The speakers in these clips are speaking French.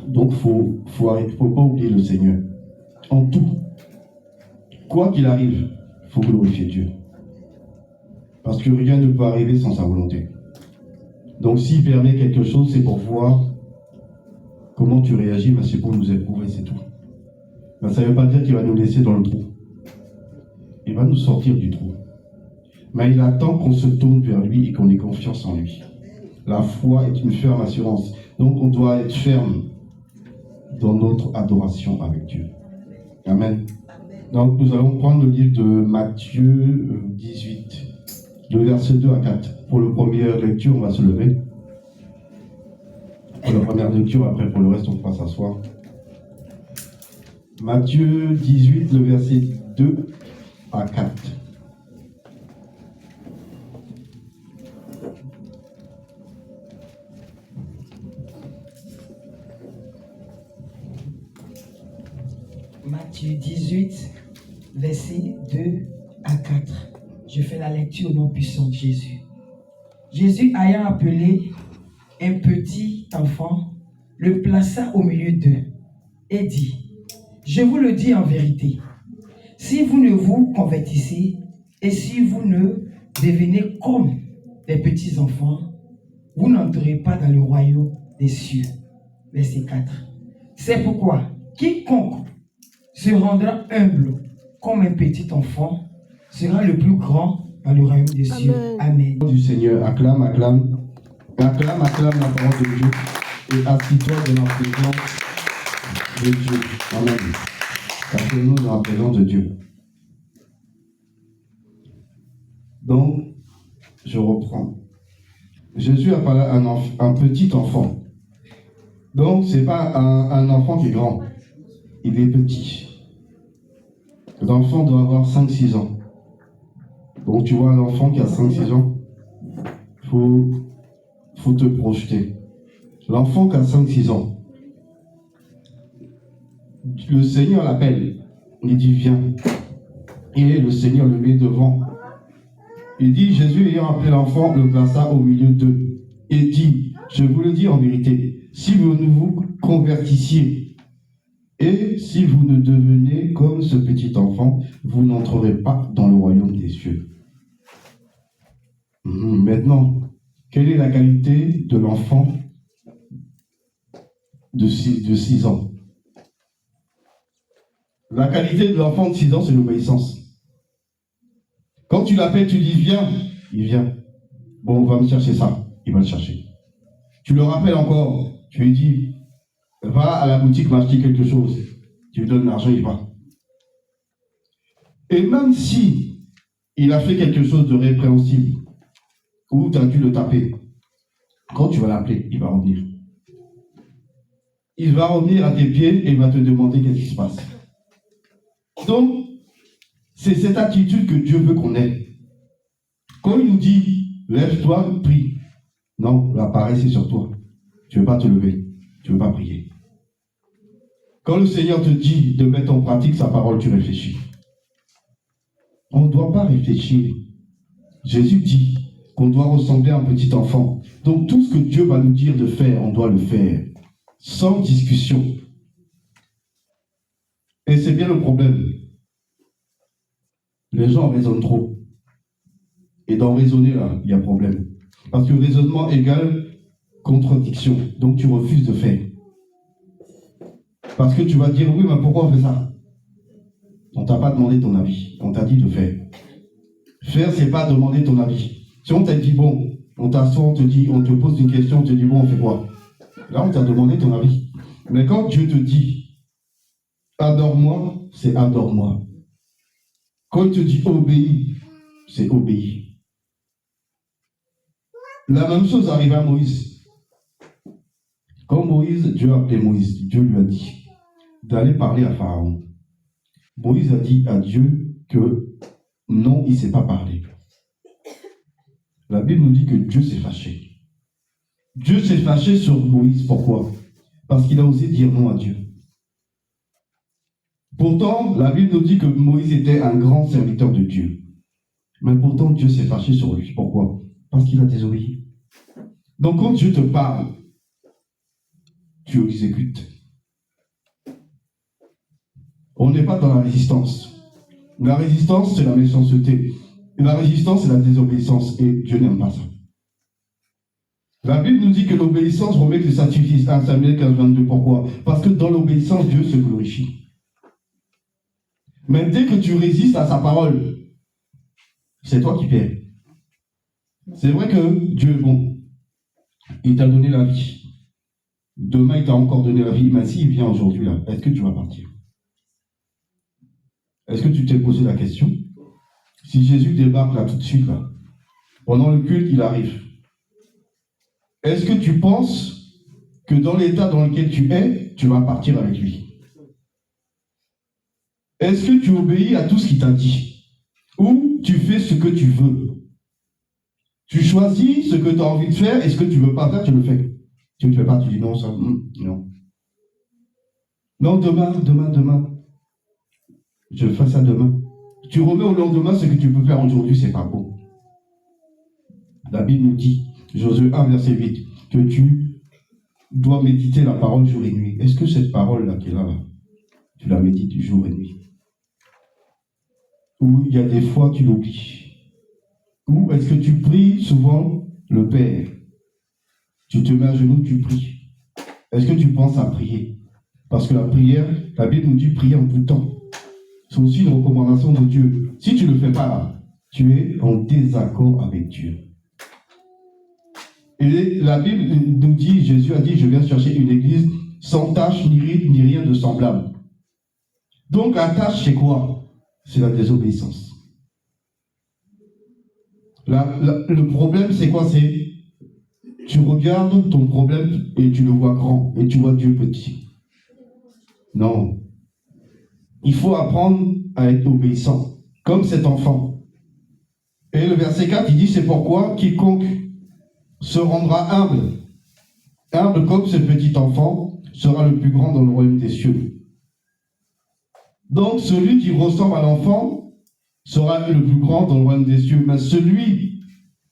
Donc, faut pas oublier le Seigneur. En tout, quoi qu'il arrive, il faut glorifier Dieu. Parce que rien ne peut arriver sans sa volonté. Donc, s'il permet quelque chose, c'est pour voir comment tu réagis, mais c'est pour nous éprouver, c'est tout. Mais ça ne veut pas dire qu'il va nous laisser dans le trou. Il va nous sortir du trou. Mais il attend qu'on se tourne vers lui et qu'on ait confiance en lui. La foi est une ferme assurance. Donc, on doit être ferme dans notre adoration avec Dieu. Amen. Donc, nous allons prendre le livre de Matthieu 18, le verset 2 à 4. Pour la première lecture, on va se lever. Pour la première lecture, après pour le reste, on pourra s'asseoir. Matthieu 18, le verset 2 à 4. Matthieu 18, versets 2 à 4. Je fais la lecture au nom puissant de Jésus. Jésus ayant appelé un petit enfant, le plaça au milieu d'eux et dit: je vous le dis en vérité, si vous ne vous convertissez et si vous ne devenez comme les petits enfants, vous n'entrerez pas dans le royaume des cieux. Verset 4. C'est pourquoi quiconque se rendra humble comme un petit enfant sera le plus grand dans le royaume des cieux. Amen. Du Seigneur, acclame la parole de Dieu et assis-toi dans la présence de Dieu. Amen. Asseyons-nous dans la présence de Dieu. Donc, je reprends. Jésus a parlé à un petit enfant. Donc, ce n'est pas un enfant qui est grand. Il est petit. L'enfant doit avoir 5-6 ans. Donc, tu vois, l'enfant qui a 5-6 ans, il faut te projeter. L'enfant qui a 5-6 ans, le Seigneur l'appelle. Il dit, viens. Et le Seigneur le met devant. Il dit, Jésus ayant appelé l'enfant, le plaça au milieu d'eux. Et dit, je vous le dis en vérité, si vous ne vous convertissiez, et si vous ne devenez comme ce petit enfant, vous n'entrerez pas dans le royaume des cieux. Maintenant, quelle est la qualité de l'enfant de 6 ans? La qualité de l'enfant de 6 ans, c'est l'obéissance. Quand tu l'appelles, tu dis viens, il vient. Bon, on va me chercher ça, il va le chercher. Tu le rappelles encore, tu lui dis va à la boutique m'acheter quelque chose. Tu lui donnes l'argent, il va. Et même si il a fait quelque chose de répréhensible, ou tu as dû le taper, quand tu vas l'appeler, il va revenir. Il va revenir à tes pieds et il va te demander qu'est-ce qui se passe. Donc, c'est cette attitude que Dieu veut qu'on ait. Quand il nous dit lève-toi, prie. Non, la paresse est sur toi. Tu ne veux pas te lever, tu ne veux pas prier. Quand le Seigneur te dit de mettre en pratique sa parole, tu réfléchis. On ne doit pas réfléchir. Jésus dit qu'on doit ressembler à un petit enfant. Donc tout ce que Dieu va nous dire de faire, on doit le faire. Sans discussion. Et c'est bien le problème. Les gens raisonnent trop. Et dans raisonner, là, il y a problème. Parce que raisonnement égale contradiction. Donc tu refuses de faire. Parce que tu vas dire, oui, mais pourquoi on fait ça? On ne t'a pas demandé ton avis. On t'a dit de faire. Faire, c'est pas demander ton avis. Si on t'a dit, bon, on t'assoit, on te pose une question, on te dit, bon, on fait quoi? Là, on t'a demandé ton avis. Mais quand Dieu te dit, adore-moi, c'est adore-moi. Quand il te dit obéis, c'est obéir. La même chose arrive à Moïse. Quand Dieu a appelé Moïse, Dieu lui a dit d'aller parler à Pharaon. Moïse a dit à Dieu que non, il ne sait pas parler. La Bible nous dit que Dieu s'est fâché. Dieu s'est fâché sur Moïse. Pourquoi? Parce qu'il a osé dire non à Dieu. Pourtant, la Bible nous dit que Moïse était un grand serviteur de Dieu. Mais pourtant, Dieu s'est fâché sur lui. Pourquoi? Parce qu'il a désobéi. Donc, quand Dieu te parle, tu exécutes. On n'est pas dans la résistance. La résistance, c'est la méchanceté. La résistance, c'est la désobéissance. Et Dieu n'aime pas ça. La Bible nous dit que l'obéissance remet le sacrifice. 1 Samuel 15, 22. Pourquoi? Parce que dans l'obéissance, Dieu se glorifie. Mais dès que tu résistes à sa parole, c'est toi qui perds. C'est vrai que Dieu est bon. Il t'a donné la vie. Demain, il t'a encore donné la vie. Mais s'il vient aujourd'hui, là, est-ce que tu vas partir? Est-ce que tu t'es posé la question? Si Jésus débarque là tout de suite, là, pendant le culte, il arrive. Est-ce que tu penses que dans l'état dans lequel tu es, tu vas partir avec lui? Est-ce que tu obéis à tout ce qu'il t'a dit? Ou tu fais ce que tu veux? Tu choisis ce que tu as envie de faire et ce que tu ne veux pas faire, tu le fais. Tu ne le fais pas, tu dis non, ça, non. Non, demain. Je fais ça demain. Tu remets au lendemain ce que tu peux faire aujourd'hui, c'est pas bon. La Bible nous dit, Josué 1, verset 8, que tu dois méditer la parole jour et nuit. Est-ce que cette parole-là qui est là, tu la médites jour et nuit? Ou il y a des fois tu l'oublies? Ou est-ce que tu pries souvent le Père? Tu te mets à genoux, tu pries. Est-ce que tu penses à prier? Parce que la prière, la Bible nous dit prier en tout temps. C'est aussi une recommandation de Dieu. Si tu ne le fais pas là, tu es en désaccord avec Dieu. Et la Bible nous dit, Jésus a dit, je viens chercher une église sans tache, ni ride, ni rien de semblable. Donc la tâche, c'est quoi? C'est la désobéissance. Le problème, c'est quoi? C'est tu regardes ton problème et tu le vois grand, et tu vois Dieu petit. Non. Il faut apprendre à être obéissant, comme cet enfant. Et le verset 4, il dit, c'est pourquoi quiconque se rendra humble, humble comme ce petit enfant, sera le plus grand dans le royaume des cieux. Donc, celui qui ressemble à l'enfant sera le plus grand dans le royaume des cieux. Mais celui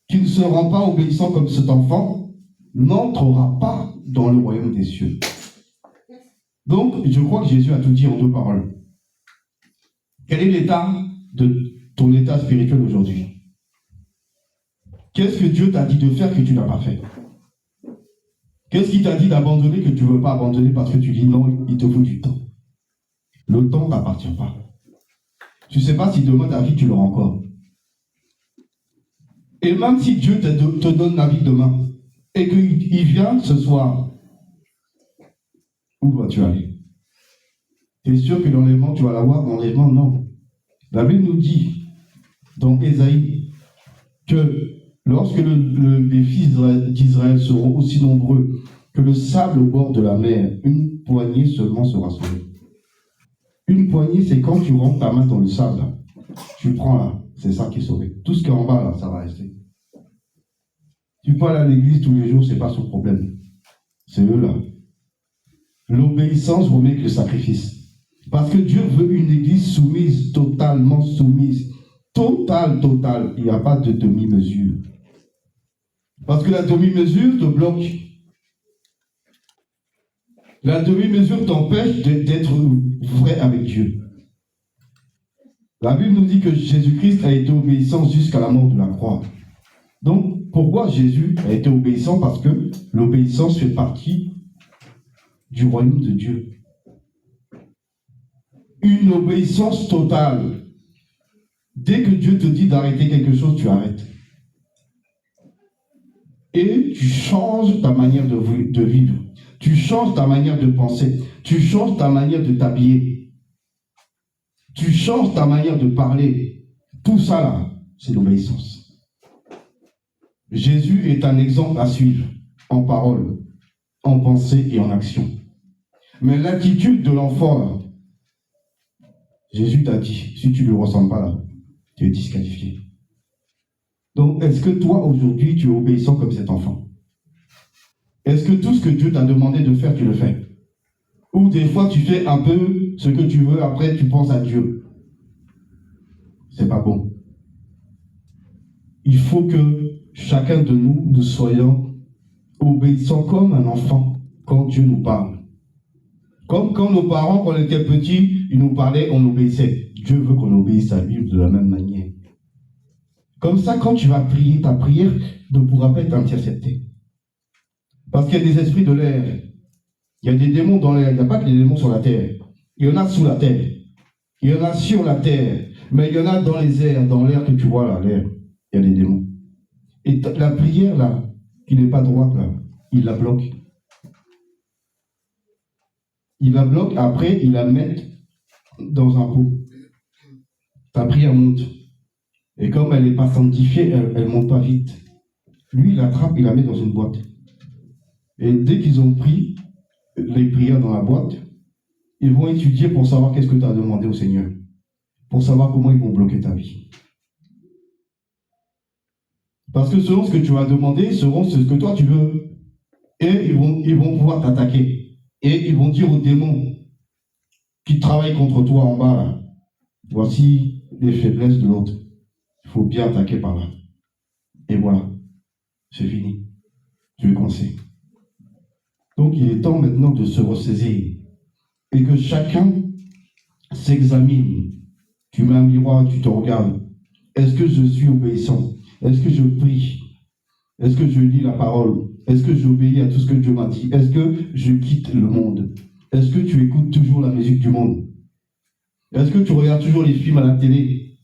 qui ne se rend pas obéissant comme cet enfant n'entrera pas dans le royaume des cieux. Donc, je crois que Jésus a tout dit en deux paroles. Quel est l'état de ton état spirituel aujourd'hui? Qu'est-ce que Dieu t'a dit de faire que tu n'as pas fait? Qu'est-ce qu'il t'a dit d'abandonner que tu ne veux pas abandonner parce que tu dis non, il te faut du temps? Le temps ne t'appartient pas. Tu ne sais pas si demain ta vie, tu l'auras encore. Et même si Dieu te donne la vie demain et qu'il vient ce soir, où dois-tu aller? Tu es sûr que l'enlèvement, tu vas l'avoir? L'enlèvement, non. La Bible nous dit dans Ésaïe que lorsque les fils d'Israël seront aussi nombreux que le sable au bord de la mer, une poignée seulement sera sauvée. Une poignée, c'est quand tu rentres ta main dans le sable, là. Tu prends là, c'est ça qui est sauvé. Tout ce qui est en bas, là, ça va rester. Tu peux aller à l'église tous les jours, c'est pas son problème. C'est eux là. L'obéissance vaut mieux que le sacrifice. Parce que Dieu veut une église soumise, totalement soumise. Totale. Il n'y a pas de demi-mesure. Parce que la demi-mesure te bloque. La demi-mesure t'empêche d'être vrai avec Dieu. La Bible nous dit que Jésus-Christ a été obéissant jusqu'à la mort de la croix. Donc, pourquoi Jésus a été obéissant? Parce que l'obéissance fait partie du royaume de Dieu. Une obéissance totale. Dès que Dieu te dit d'arrêter quelque chose, tu arrêtes. Et tu changes ta manière de vivre. Tu changes ta manière de penser. Tu changes ta manière de t'habiller. Tu changes ta manière de parler. Tout ça là, c'est l'obéissance. Jésus est un exemple à suivre en parole, en pensée et en action. Mais l'attitude de l'enfant là, Jésus t'a dit, si tu ne lui ressembles pas là, tu es disqualifié. Donc, est-ce que toi, aujourd'hui, tu es obéissant comme cet enfant? Est-ce que tout ce que Dieu t'a demandé de faire, tu le fais? Ou des fois, tu fais un peu ce que tu veux, après, tu penses à Dieu. C'est pas bon. Il faut que chacun de nous soyons obéissants comme un enfant quand Dieu nous parle. Comme quand nos parents, quand on était petits, il nous parlait, on obéissait. Dieu veut qu'on obéisse à lui de la même manière. Comme ça, quand tu vas prier, ta prière ne pourra pas être interceptée. Parce qu'il y a des esprits de l'air. Il y a des démons dans l'air. Il n'y a pas que des démons sur la terre. Il y en a sous la terre. Il y en a sur la terre. Mais il y en a dans les airs, dans l'air que tu vois là, l'air. Il y a des démons. Et la prière là, qui n'est pas droite là, il la bloque. Il la bloque, après il la met dans un pot. Ta prière monte. Et comme elle n'est pas sanctifiée, elle ne monte pas vite. Lui, il l'attrape, il la met dans une boîte. Et dès qu'ils ont pris les prières dans la boîte, ils vont étudier pour savoir qu'est-ce que tu as demandé au Seigneur. Pour savoir comment ils vont bloquer ta vie. Parce que selon ce que tu vas demander, selon ce que toi tu veux, et ils vont pouvoir t'attaquer. Et ils vont dire aux démons qui travaillent contre toi en bas, là, voici les faiblesses de l'autre. Il faut bien attaquer par là. Et voilà, c'est fini. Tu es coincé. Donc il est temps maintenant de se ressaisir. Et que chacun s'examine. Tu mets un miroir, tu te regardes. Est-ce que je suis obéissant? Est-ce que je prie? Est-ce que je lis la parole? Est-ce que j'obéis à tout ce que Dieu m'a dit? Est-ce que je quitte le monde? Est-ce que tu écoutes toujours la musique du monde? Est-ce que tu regardes toujours les films à la télé?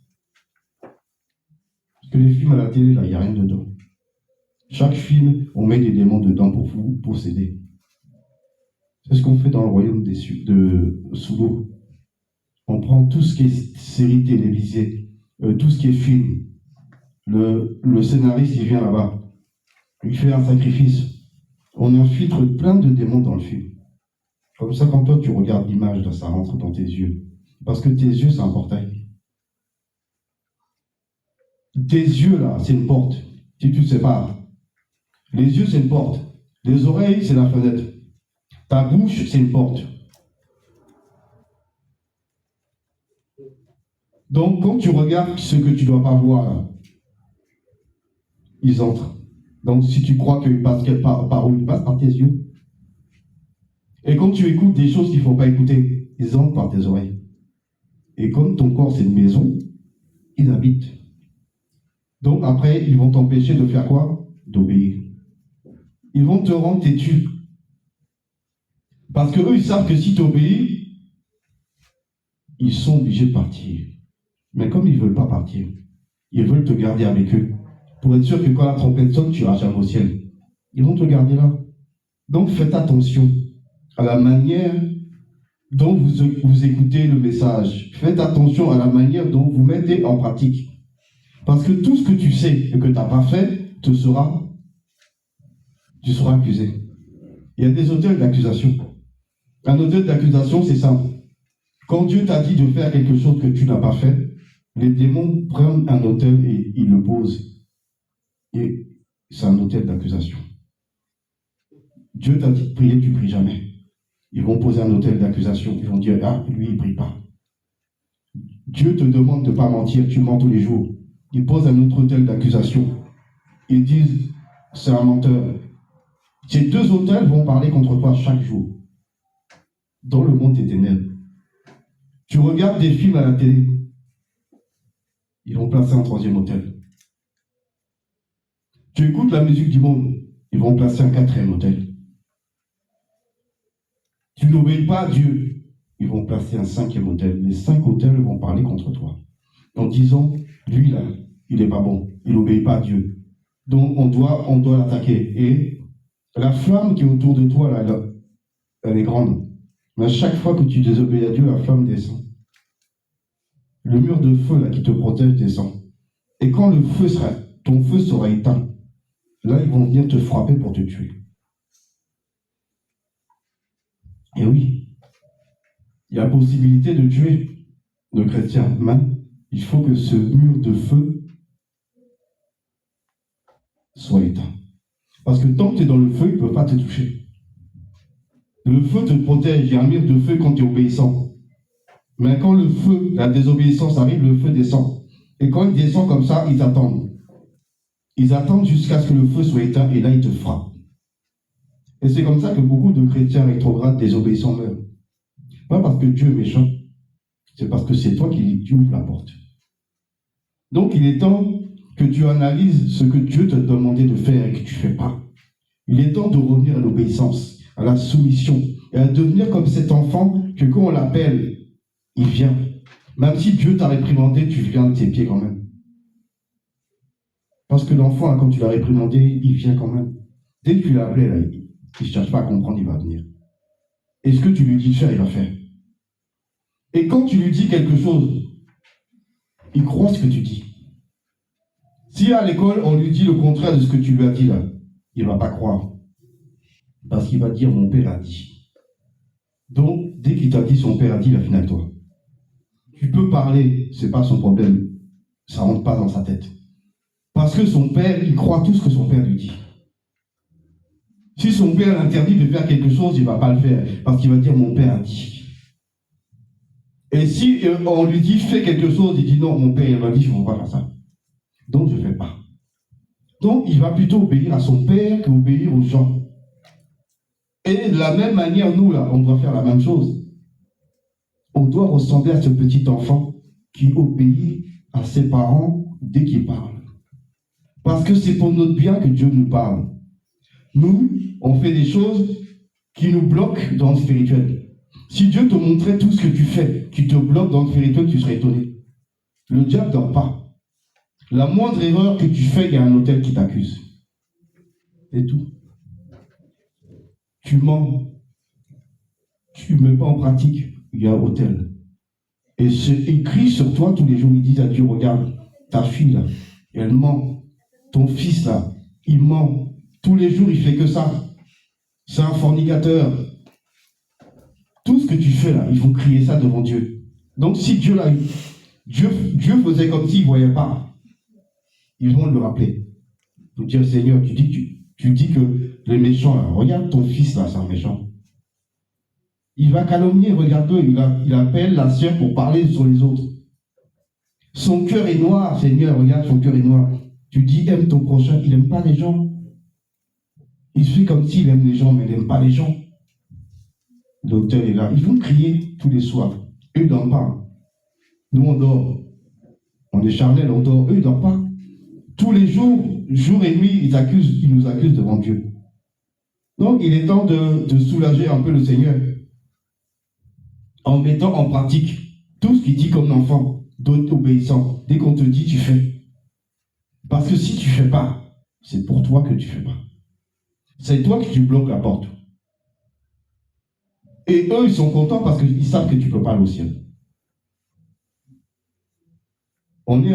Parce que les films à la télé, là, il n'y a rien dedans. Chaque film, on met des démons dedans pour vous posséder. C'est ce qu'on fait dans le royaume de Sugo. On prend tout ce qui est série télévisée, tout ce qui est film. Le scénariste, il vient là-bas. Il fait un sacrifice. On infiltre plein de démons dans le film. Comme ça, quand toi, tu regardes l'image, ça rentre dans tes yeux. Parce que tes yeux, c'est un portail. Tes yeux, là, c'est une porte. Si tu ne sais pas. Les yeux, c'est une porte. Les oreilles, c'est la fenêtre. Ta bouche, c'est une porte. Donc, quand tu regardes ce que tu ne dois pas voir, là, ils entrent. Donc, si tu crois qu'ils passent par où ils passent, par tes yeux. Et quand tu écoutes des choses qu'il ne faut pas écouter, ils entrent par tes oreilles. Et comme ton corps, c'est une maison, ils habitent. Donc, après, ils vont t'empêcher de faire quoi? D'obéir. Ils vont te rendre têtu. Parce qu'eux, ils savent que si tu obéis, ils sont obligés de partir. Mais comme ils ne veulent pas partir, ils veulent te garder avec eux. Pour être sûr que quand la trompette sonne, tu iras jamais au ciel. Ils vont te garder là. Donc faites attention à la manière dont vous écoutez le message. Faites attention à la manière dont vous mettez en pratique. Parce que tout ce que tu sais et que tu n'as pas fait, tu seras accusé. Il y a des auteurs d'accusation. Un auteur d'accusation, c'est simple. Quand Dieu t'a dit de faire quelque chose que tu n'as pas fait, les démons prennent un autel et ils le posent. Et c'est un autel d'accusation. Dieu t'a dit de prier, tu ne pries jamais. Ils vont poser un autel d'accusation. Ils vont dire, ah, lui, il ne prie pas. Dieu te demande de ne pas mentir, tu mens tous les jours. Ils posent un autre autel d'accusation. Ils disent, c'est un menteur. Ces deux autels vont parler contre toi chaque jour. Dans le monde des ténèbres. Tu regardes des films à la télé. Ils vont placer un troisième autel. Tu écoutes la musique du monde. Ils vont placer un quatrième autel. Tu n'obéis pas à Dieu. Ils vont placer un cinquième autel. Les 5 autels vont parler contre toi. En disant, lui là, il n'est pas bon. Il n'obéit pas à Dieu. Donc on doit l'attaquer. Et la flamme qui est autour de toi, là, elle est grande. Mais à chaque fois que tu désobéis à Dieu, la flamme descend. Le mur de feu là, qui te protège descend. Et quand ton feu sera éteint, là, ils vont venir te frapper pour te tuer. Et oui, il y a possibilité de tuer le chrétien, mais il faut que ce mur de feu soit éteint. Parce que tant que tu es dans le feu, il ne peut pas te toucher. Le feu te protège, il y a un mur de feu quand tu es obéissant. Mais quand le feu, la désobéissance arrive, le feu descend. Et quand il descend comme ça, ils attendent. Ils attendent jusqu'à ce que le feu soit éteint et là, ils te frappent. Et c'est comme ça que beaucoup de chrétiens rétrogrades désobéissants meurent. Pas parce que Dieu est méchant, c'est parce que c'est toi qui ouvres la porte. Donc il est temps que tu analyses ce que Dieu t'a demandé de faire et que tu ne fais pas. Il est temps de revenir à l'obéissance, à la soumission, et à devenir comme cet enfant que quand on l'appelle, il vient. Même si Dieu t'a réprimandé, tu viens de tes pieds quand même. Parce que l'enfant, quand tu l'as réprimandé, il vient quand même. Dès que tu l'as appelé, là, il ne cherche pas à comprendre, il va venir. Et ce que tu lui dis de faire, il va faire. Et quand tu lui dis quelque chose, il croit ce que tu dis. Si à l'école, on lui dit le contraire de ce que tu lui as dit là, il ne va pas croire. Parce qu'il va dire, mon père a dit. Donc, dès qu'il t'a dit, son père a dit, il a fini avec toi. Tu peux parler, ce n'est pas son problème. Ça ne rentre pas dans sa tête. Parce que son père, il croit tout ce que son père lui dit. Si son père l'interdit de faire quelque chose, il ne va pas le faire. Parce qu'il va dire, mon père a dit. Et si on lui dit, fais quelque chose, il dit, non, mon père, il m'a dit, je ne veux pas faire ça. Donc, je ne fais pas. Donc, il va plutôt obéir à son père qu'obéir aux gens. Et de la même manière, nous, là, on doit faire la même chose. On doit ressembler à ce petit enfant qui obéit à ses parents dès qu'il parle. Parce que c'est pour notre bien que Dieu nous parle. Nous, on fait des choses qui nous bloquent dans le spirituel. Si Dieu te montrait tout ce que tu fais, qui te bloque dans le spirituel, tu serais étonné. Le diable ne dort pas. La moindre erreur que tu fais, il y a un autel qui t'accuse. C'est tout. Tu mens. Tu ne mets pas en pratique, il y a un autel. Et c'est écrit sur toi tous les jours. Ils disent à Dieu, regarde, ta fille là, elle ment. Ton fils là, il ment. Tous les jours, il fait que ça. C'est un fornicateur. Tout ce que tu fais là, ils vont crier ça devant Dieu. Donc si Dieu là, Dieu faisait comme s'il ne voyait pas, ils vont le rappeler. Pour dire, Seigneur, tu dis que les méchants là, regarde ton fils là, c'est un méchant. Il va calomnier, regarde-le, il appelle la sœur pour parler sur les autres. Son cœur est noir, Seigneur, regarde, son cœur est noir. Tu dis, aime ton prochain, il n'aime pas les gens. Il fait comme s'il aime les gens, mais il n'aime pas les gens. L'auteur est là. Ils vont crier tous les soirs. Eux, ils ne dorment pas. Nous, on dort. On est charnel, on dort. Eux, ils ne dorment pas. Tous les jours, jour et nuit, ils nous accusent devant Dieu. Donc, il est temps de soulager un peu le Seigneur en mettant en pratique tout ce qu'il dit comme enfant, d'obéissant. Dès qu'on te dit, tu fais. Parce que si tu ne fais pas, c'est pour toi que tu ne fais pas. C'est toi qui tu bloques la porte. Et eux, ils sont contents parce qu'ils savent que tu ne peux pas aller au ciel. On est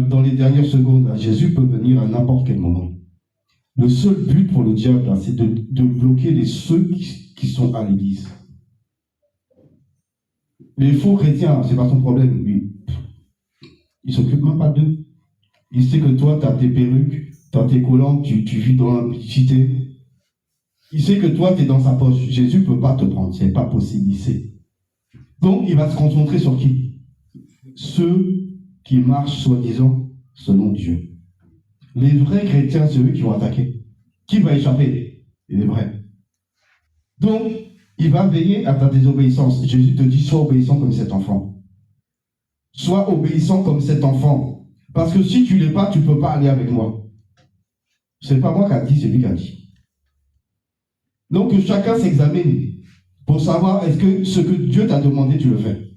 dans les dernières secondes. Là. Jésus peut venir à n'importe quel moment. Le seul but pour le diable, là, c'est de bloquer ceux qui sont à l'église. Les faux chrétiens, c'est pas son problème. Lui, il ne s'occupe même pas d'eux. Il sait que toi, tu as tes perruques, tu as tes collants, tu vis dans l'impudicité. Il sait que toi, tu es dans sa poche. Jésus ne peut pas te prendre. Ce n'est pas possible, il sait. Donc, il va se concentrer sur qui? Ceux qui marchent, soi-disant, selon Dieu. Les vrais chrétiens, c'est eux qui vont attaquer. Qui va échapper? Les vrais. Donc, il va veiller à ta désobéissance. Jésus te dit, sois obéissant comme cet enfant. Sois obéissant comme cet enfant. Parce que si tu ne l'es pas, tu ne peux pas aller avec moi. Ce n'est pas moi qui a dit, c'est lui qui a dit. Donc, que chacun s'examine pour savoir est-ce que ce que Dieu t'a demandé, tu le fais.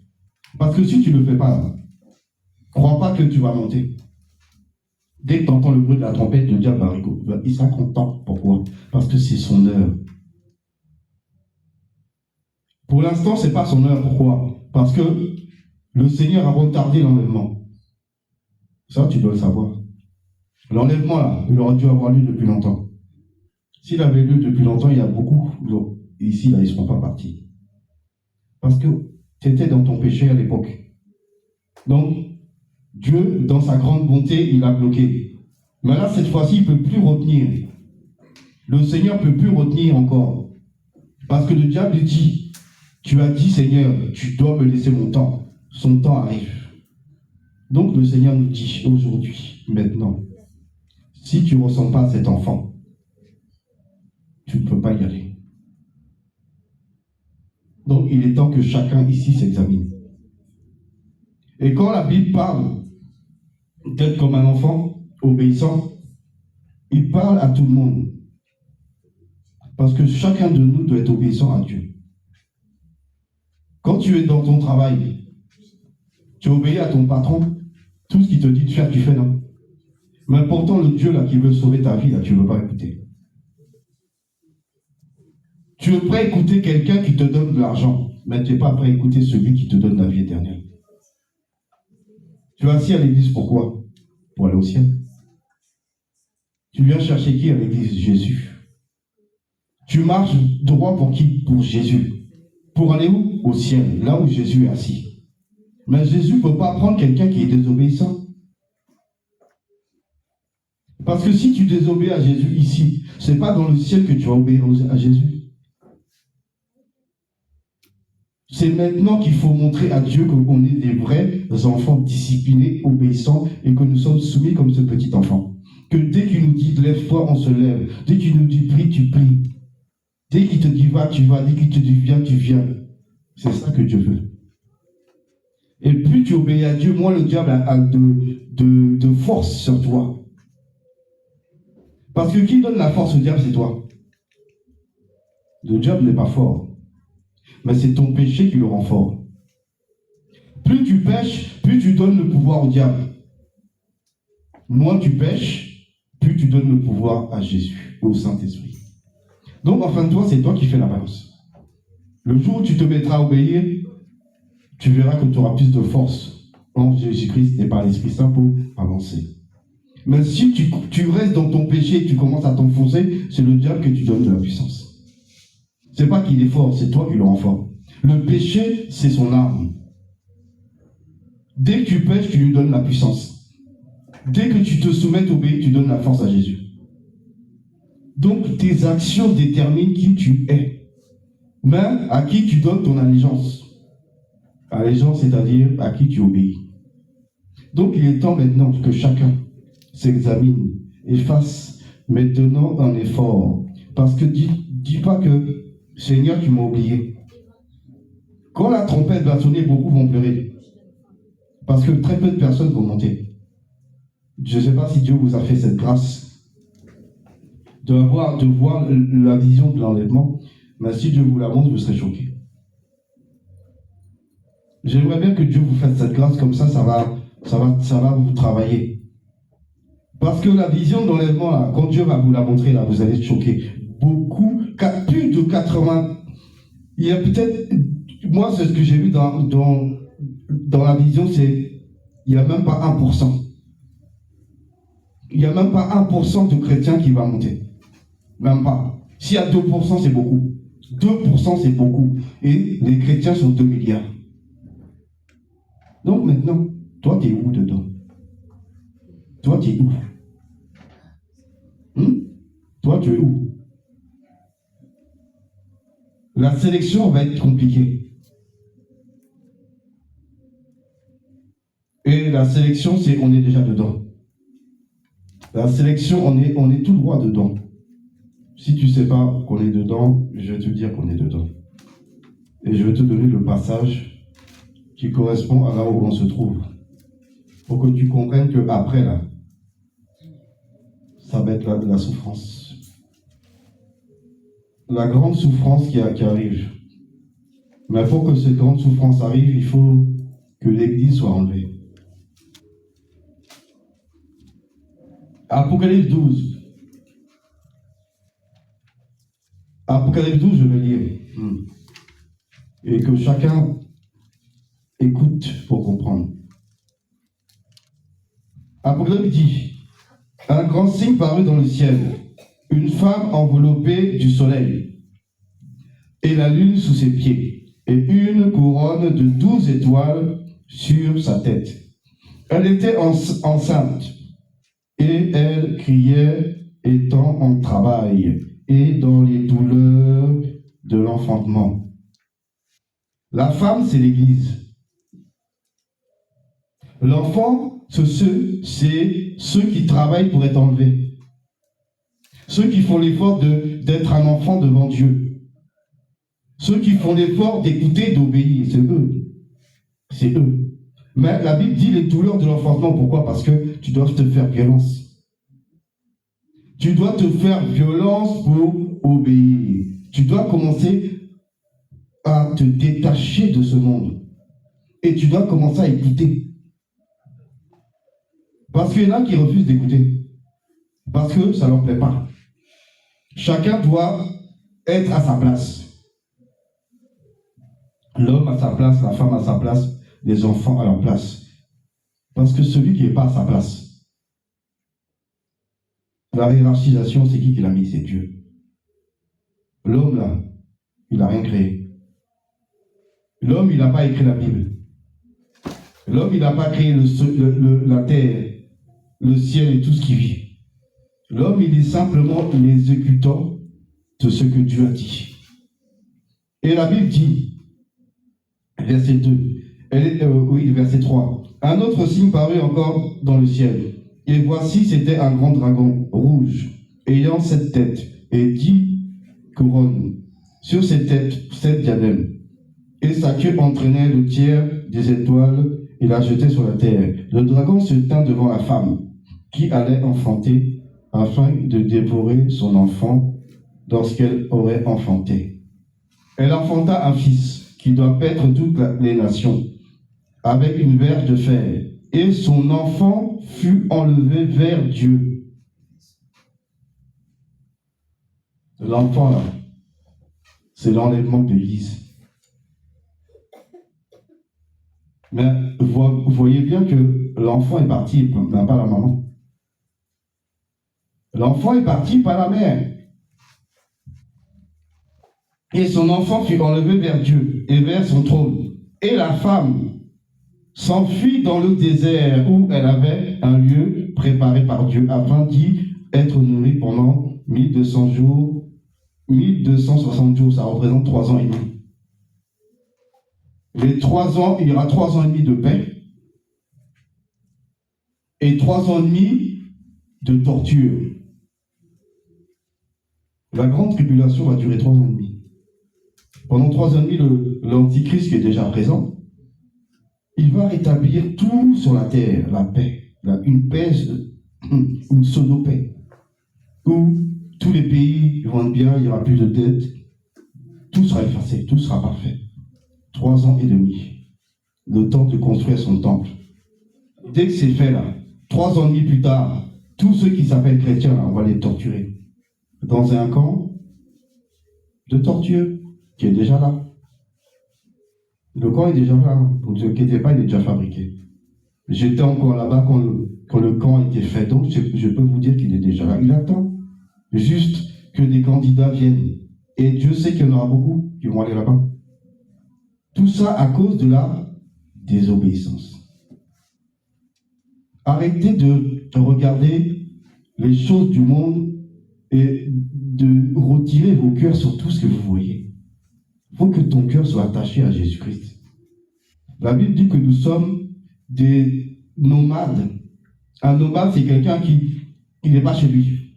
Parce que si tu ne le fais pas, crois pas que tu vas monter. Dès que tu entends le bruit de la trompette, le diable va rigoler. Il sera content. Pourquoi? Parce que c'est son heure. Pour l'instant, ce n'est pas son heure. Pourquoi? Parce que le Seigneur a retardé l'enlèvement. Ça, tu dois le savoir. L'enlèvement, là, il aurait dû avoir lieu depuis longtemps. S'il avait lieu depuis longtemps, il y a beaucoup. Ici, là, ils ne seront pas partis. Parce que tu étais dans ton péché à l'époque. Donc, Dieu, dans sa grande bonté, il a bloqué. Mais là, cette fois-ci, il ne peut plus retenir. Le Seigneur ne peut plus retenir encore. Parce que le diable dit, tu as dit, Seigneur, tu dois me laisser mon temps. Son temps arrive. Donc, le Seigneur nous dit, aujourd'hui, maintenant, si tu ne ressens pas cet enfant, tu ne peux pas y aller. Donc, il est temps que chacun ici s'examine. Et quand la Bible parle d'être comme un enfant obéissant, il parle à tout le monde. Parce que chacun de nous doit être obéissant à Dieu. Quand tu es dans ton travail, tu obéis à ton patron, tout ce qu'il te dit de faire, tu fais non. Mais pourtant, le Dieu là qui veut sauver ta vie, là, tu ne veux pas écouter. Tu es prêt à écouter quelqu'un qui te donne de l'argent, mais tu n'es pas prêt à écouter celui qui te donne la vie éternelle. Tu es assis à l'église, pourquoi? Pour aller au ciel. Tu viens chercher qui à l'église? Jésus. Tu marches droit pour qui? Pour Jésus. Pour aller où? Au ciel, là où Jésus est assis. Mais Jésus ne peut pas prendre quelqu'un qui est désobéissant. Parce que si tu désobéis à Jésus ici, ce n'est pas dans le ciel que tu vas obéir à Jésus. C'est maintenant qu'il faut montrer à Dieu qu'on est des vrais enfants disciplinés, obéissants, et que nous sommes soumis comme ce petit enfant. Que dès qu'il nous dit lève-toi, on se lève. Dès qu'il nous dit prie, tu pries. Dès qu'il te dit va, tu vas. Dès qu'il te dit viens, tu viens. C'est ça que Dieu veut. Et plus tu obéis à Dieu, moins le diable a de force sur toi. Parce que qui donne la force au diable, c'est toi. Le diable n'est pas fort. Mais c'est ton péché qui le rend fort. Plus tu pêches, plus tu donnes le pouvoir au diable. Moins tu pêches, plus tu donnes le pouvoir à Jésus, au Saint-Esprit. Donc, en fin de toi, c'est toi qui fais la balance. Le jour où tu te mettras à obéir, tu verras que tu auras plus de force en Jésus-Christ et par l'Esprit Saint pour avancer. Mais si tu restes dans ton péché et que tu commences à t'enfoncer, c'est le diable que tu donnes de la puissance. C'est pas qu'il est fort, c'est toi qui le rends fort. Le péché, c'est son arme. Dès que tu pêches, tu lui donnes la puissance. Dès que tu te soumets, t'obéis, tu donnes la force à Jésus. Donc, tes actions déterminent qui tu es. Mais à qui tu donnes ton allégeance. Allégeance, c'est-à-dire à qui tu obéis. Donc, il est temps maintenant que chacun s'examine et fasse maintenant un effort. Parce que dis pas que Seigneur, tu m'as oublié. Quand la trompette va sonner, beaucoup vont pleurer. Parce que très peu de personnes vont monter. Je ne sais pas si Dieu vous a fait cette grâce de voir la vision de l'enlèvement, mais si Dieu vous la montre, vous serez choqués. J'aimerais bien que Dieu vous fasse cette grâce, comme ça va vous travailler. Parce que la vision d'enlèvement, là, quand Dieu va vous la montrer, là, vous allez être choqués. Plus de 80, il y a peut-être, moi c'est ce que j'ai vu dans la vision, c'est, il n'y a même pas 1%. Il n'y a même pas 1% de chrétiens qui va monter. Même pas. S'il y a 2%, c'est beaucoup. 2%, c'est beaucoup. Et les chrétiens sont 2 milliards. Donc maintenant, toi, tu es où dedans? Toi, tu es où? Toi, tu es où? La sélection va être compliquée. Et la sélection, c'est on est déjà dedans. La sélection, on est tout droit dedans. Si tu ne sais pas qu'on est dedans, je vais te dire qu'on est dedans. Et je vais te donner le passage qui correspond à là où on se trouve. Pour que tu comprennes qu'après, là, ça va être la souffrance. La grande souffrance qui arrive. Mais pour que cette grande souffrance arrive, il faut que l'Église soit enlevée. Apocalypse 12. Apocalypse 12, je vais lire. Et que chacun écoute pour comprendre. Apocalypse dit, un grand signe parut dans le ciel, une femme enveloppée du soleil, et la lune sous ses pieds, et une couronne de 12 étoiles sur sa tête. Elle était enceinte, et elle criait étant en travail, et dans les douleurs de l'enfantement. La femme, c'est l'Église. L'enfant, c'est ceux qui travaillent pour être enlevés. Ceux qui font l'effort d'être un enfant devant Dieu. Ceux qui font l'effort d'écouter, d'obéir, c'est eux. C'est eux. Mais la Bible dit les douleurs de l'enfantement. Pourquoi? Parce que tu dois te faire violence. Tu dois te faire violence pour obéir. Tu dois commencer à te détacher de ce monde. Et tu dois commencer à écouter. Parce qu'il y en a qui refusent d'écouter. Parce que ça ne leur plaît pas. Chacun doit être à sa place. L'homme à sa place, la femme à sa place, les enfants à leur place. Parce que celui qui n'est pas à sa place, la hiérarchisation, c'est qui l'a mis? C'est Dieu. L'homme, là, il n'a rien créé. L'homme, il n'a pas écrit la Bible. L'homme, il n'a pas créé la terre, le ciel et tout ce qui vit. L'homme, il est simplement l'exécutant de ce que Dieu a dit. Et la Bible dit, verset 2, verset 3, un autre signe parut encore dans le ciel. Et voici, c'était un grand dragon rouge, ayant 7 têtes et 10 couronnes. Sur ses têtes, 7 diadèmes. Et sa queue entraînait le tiers des étoiles et la jetait sur la terre. Le dragon se tint devant la femme qui allait enfanter afin de dévorer son enfant lorsqu'elle aurait enfanté. Elle enfanta un fils qui doit paître toutes les nations avec une verge de fer. Et son enfant fut enlevé vers Dieu. L'enfant là, c'est l'enlèvement de l'Église. Mais vous voyez bien que l'enfant est parti, pas la maman. L'enfant est parti par la mère. Et son enfant fut enlevé vers Dieu et vers son trône. Et la femme s'enfuit dans le désert où elle avait un lieu préparé par Dieu afin d'y être nourrie pendant 1200 jours, 1260 jours, ça représente 3 ans et demi. Les 3 ans, il y aura 3 ans et demi de paix et 3 ans et demi de torture. La grande tribulation va durer 3 ans et demi. Pendant 3 ans et demi, l'Antichrist qui est déjà présent, il va rétablir tout sur la terre, la paix, une paix, une pseudo-paix, où tous les pays vont être bien, il n'y aura plus de dettes, tout sera effacé, tout sera parfait. 3 ans et demi, le temps de construire son temple. Dès que c'est fait là, 3 ans et demi plus tard, tous ceux qui s'appellent chrétiens, là, on va les torturer. Dans un camp de torture qui est déjà là. Le camp est déjà là, ne vous inquiétez pas, il est déjà fabriqué. J'étais encore là-bas quand le camp était fait, donc je peux vous dire qu'il est déjà là. Il attend juste que des candidats viennent. Et Dieu sait qu'il y en aura beaucoup qui vont aller là-bas. Tout ça à cause de la désobéissance. Arrêtez de regarder les choses du monde et de retirer vos cœurs sur tout ce que vous voyez. Il faut que ton cœur soit attaché à Jésus-Christ. La Bible dit que nous sommes des nomades. Un nomade, c'est quelqu'un qui n'est pas chez lui.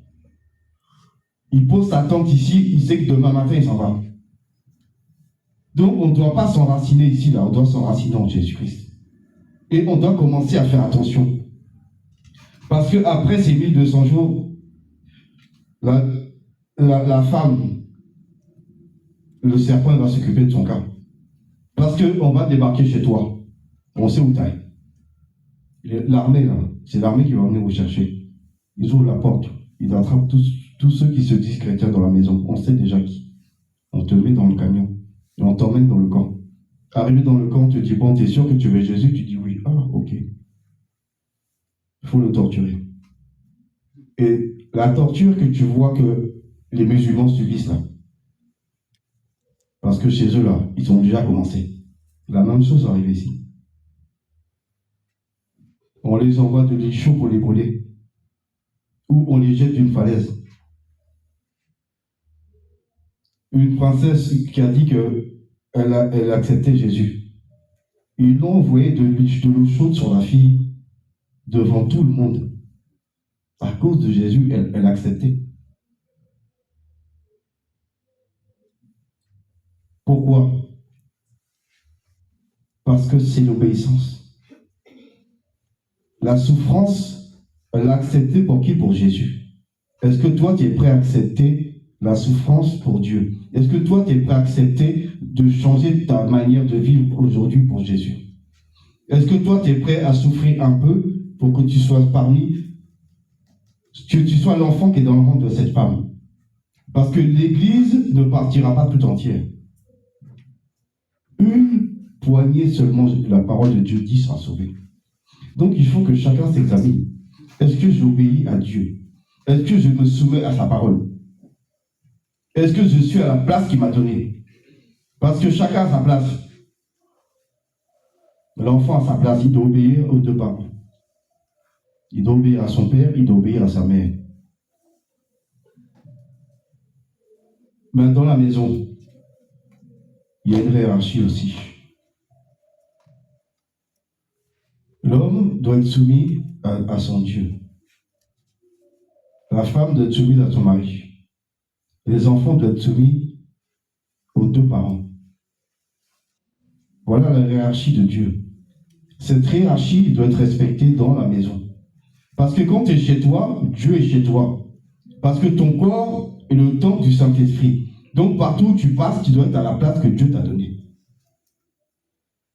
Il pose sa tente ici, il sait que demain matin, il s'en va. Donc, on ne doit pas s'enraciner ici, là. On doit s'enraciner en Jésus-Christ. Et on doit commencer à faire attention. Parce qu'après ces 1200 jours, la femme, le serpent va s'occuper de son cas. Parce qu'on va débarquer chez toi. On sait où tu es. L'armée, là, c'est l'armée qui va venir vous chercher. Ils ouvrent la porte. Ils attrapent tous ceux qui se disent chrétiens dans la maison. On sait déjà qui. On te met dans le camion. Et on t'emmène dans le camp. Arrivé dans le camp, on te dit, bon, t'es sûr que tu veux Jésus? Tu dis oui. Ah, ok. Il faut le torturer. Et la torture que tu vois que les musulmans subissent là, parce que chez eux là, ils ont déjà commencé. La même chose arrive ici. On les envoie de l'île chaude pour les brûler, ou on les jette d'une falaise. Une princesse qui a dit qu'elle acceptait Jésus. Ils l'ont envoyé de l'eau chaude sur la fille devant tout le monde. À cause de Jésus, elle acceptait. Pourquoi? Parce que c'est l'obéissance. la souffrance, elle l'a acceptée pour qui? Pour Jésus. Est-ce que toi, tu es prêt à accepter la souffrance pour Dieu? Est-ce que toi, tu es prêt à accepter de changer ta manière de vivre aujourd'hui pour Jésus? Est-ce que toi, tu es prêt à souffrir un peu pour que tu sois que tu sois l'enfant qui est dans le ventre de cette femme? Parce que l'Église ne partira pas tout entière. Une poignée seulement, la parole de Dieu dit, sera sauvée. Donc il faut que chacun s'examine. Est-ce que j'obéis à Dieu? Est-ce que je me soumets à sa parole? Est-ce que je suis à la place qu'il m'a donnée? Parce que chacun a sa place. L'enfant a sa place, il doit obéir aux deux parents. Il doit obéir à son père, il doit obéir à sa mère. Mais dans la maison, il y a une hiérarchie aussi. L'homme doit être soumis à son Dieu. La femme doit être soumise à son mari. Les enfants doivent être soumis aux deux parents. Voilà la hiérarchie de Dieu. Cette hiérarchie doit être respectée dans la maison. Parce que quand tu es chez toi, Dieu est chez toi. Parce que ton corps est le temple du Saint-Esprit. Donc partout où tu passes, tu dois être à la place que Dieu t'a donnée.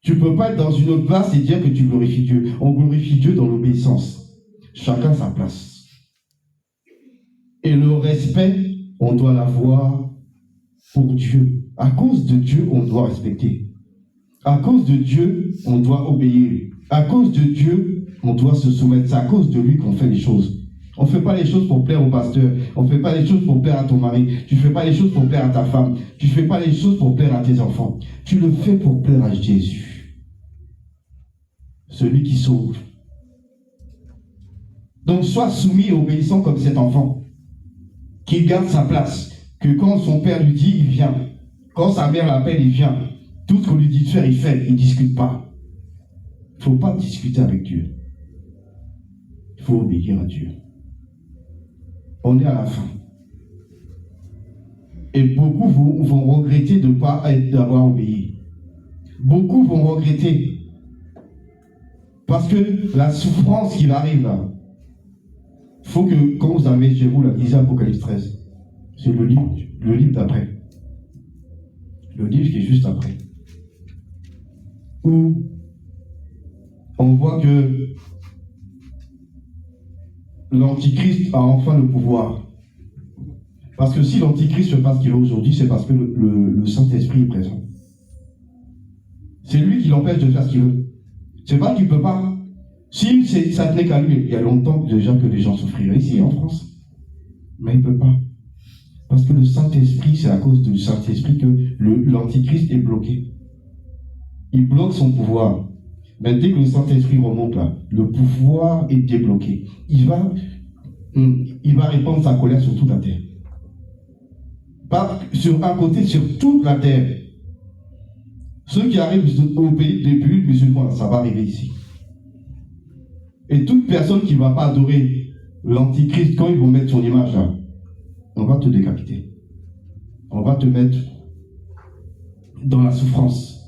Tu ne peux pas être dans une autre place et dire que tu glorifies Dieu. On glorifie Dieu dans l'obéissance. Chacun sa place. Et le respect, on doit l'avoir pour Dieu. À cause de Dieu, on doit respecter. À cause de Dieu, on doit obéir. À cause de Dieu, on doit se soumettre. C'est à cause de lui qu'on fait les choses. On ne fait pas les choses pour plaire au pasteur. On ne fait pas les choses pour plaire à ton mari. Tu ne fais pas les choses pour plaire à ta femme. Tu ne fais pas les choses pour plaire à tes enfants. Tu le fais pour plaire à Jésus. Celui qui sauve. Donc sois soumis et obéissant comme cet enfant. Qui garde sa place. Que quand son père lui dit, il vient. Quand sa mère l'appelle, il vient. Tout ce qu'on lui dit de faire, il fait. Il ne discute pas. Il ne faut pas discuter avec Dieu. Il faut obéir à Dieu. On est à la fin. Et beaucoup vont regretter de ne pas d'avoir obéi. Beaucoup vont regretter. Parce que la souffrance qui arrive là, il faut que, quand vous avez chez vous, lisez Apocalypse 13. C'est le livre d'après. Le livre qui est juste après. Où on voit que l'Antichrist a enfin le pouvoir. Parce que si l'Antichrist fait pas ce qu'il est aujourd'hui, c'est parce que le Saint-Esprit est présent. C'est lui qui l'empêche de faire ce qu'il veut. C'est pas qu'il ne peut pas. Si ça tenait qu'à lui, il y a longtemps déjà que les gens souffriraient ici en France. Mais il ne peut pas. Parce que le Saint-Esprit, c'est à cause du Saint-Esprit que l'Antichrist est bloqué. Il bloque son pouvoir. Mais dès que le Saint-Esprit remonte là, le pouvoir est débloqué. Il va répandre sa colère sur toute la terre. Pas sur un côté, sur toute la terre. Ceux qui arrivent au pays des pays musulmans, ça va arriver ici. Et toute personne qui ne va pas adorer l'Antichrist, quand ils vont mettre son image là, on va te décapiter. On va te mettre dans la souffrance.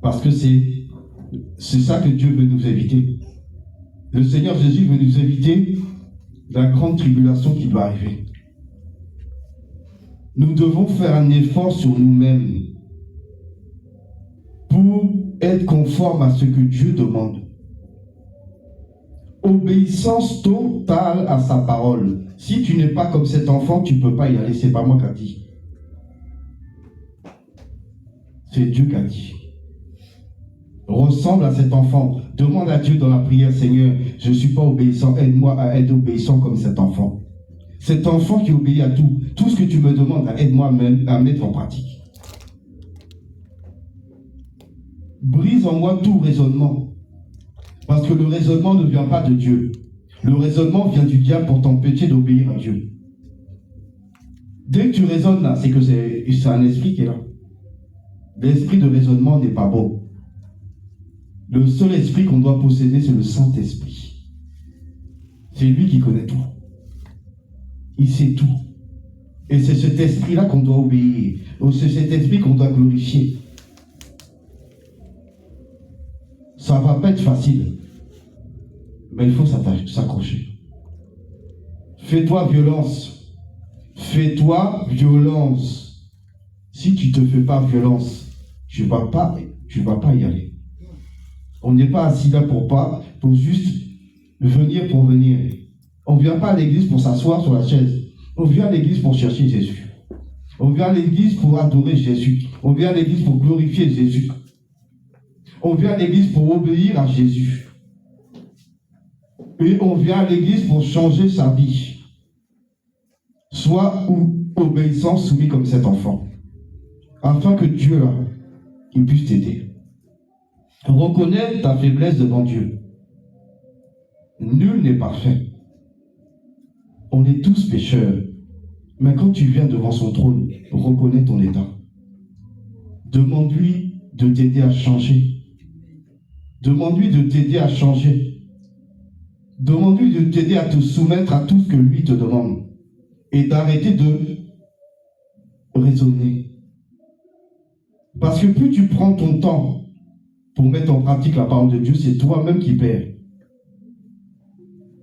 Parce que c'est ça que Dieu veut nous éviter. Le Seigneur Jésus veut nous éviter la grande tribulation qui doit arriver. Nous devons faire un effort sur nous-mêmes pour être conforme à ce que Dieu demande. Obéissance totale à sa parole. Si tu n'es pas comme cet enfant, tu ne peux pas y aller. C'est pas moi qui a dit. C'est Dieu qui a dit. Ressemble à cet enfant. Demande à Dieu dans la prière, Seigneur, je ne suis pas obéissant. Aide-moi à être obéissant comme cet enfant. Cet enfant qui obéit à tout. Tout ce que tu me demandes, aide-moi même à mettre en pratique. Brise en moi tout raisonnement. Parce que le raisonnement ne vient pas de Dieu. Le raisonnement vient du diable pour t'empêcher d'obéir à Dieu. Dès que tu raisonnes là, c'est que c'est un esprit qui est là. L'esprit de raisonnement n'est pas bon. Le seul esprit qu'on doit posséder, c'est le Saint-Esprit. C'est lui qui connaît tout. Il sait tout. Et c'est cet esprit-là qu'on doit obéir. C'est cet esprit qu'on doit glorifier. Ça ne va pas être facile. Mais il faut s'accrocher. Fais-toi violence. Fais-toi violence. Si tu ne te fais pas violence, tu ne vas pas y aller. On n'est pas assis là pour juste venir pour venir. On ne vient pas à l'église pour s'asseoir sur la chaise. On vient à l'église pour chercher Jésus. On vient à l'église pour adorer Jésus. On vient à l'église pour glorifier Jésus. On vient à l'église pour obéir à Jésus. Et on vient à l'église pour changer sa vie. Sois obéissant, soumis comme cet enfant. Afin que Dieu, là, il puisse t'aider. Reconnais ta faiblesse devant Dieu. Nul n'est parfait. On est tous pécheurs. Mais quand tu viens devant son trône, reconnais ton état. Demande-lui de t'aider à changer. Demande-lui de t'aider à changer. Demande-lui de t'aider à te soumettre à tout ce que lui te demande. Et d'arrêter de raisonner. Parce que plus tu prends ton temps pour mettre en pratique la parole de Dieu, c'est toi-même qui perds.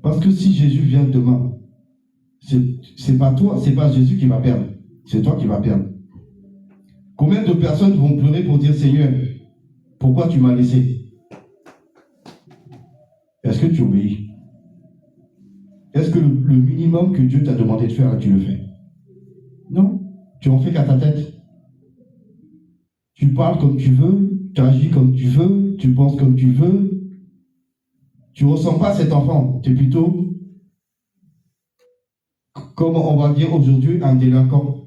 Parce que si Jésus vient demain, c'est pas toi, c'est pas Jésus qui va perdre, c'est toi qui vas perdre. Combien de personnes vont pleurer pour dire Seigneur, pourquoi tu m'as laissé? Est-ce que tu obéis? Est-ce que le minimum que Dieu t'a demandé de faire, là, tu le fais? Non, tu en fais qu'à ta tête. Tu parles comme tu veux, tu agis comme tu veux, tu penses comme tu veux. Tu ne ressens pas cet enfant, tu es plutôt, comme on va dire aujourd'hui, un délinquant.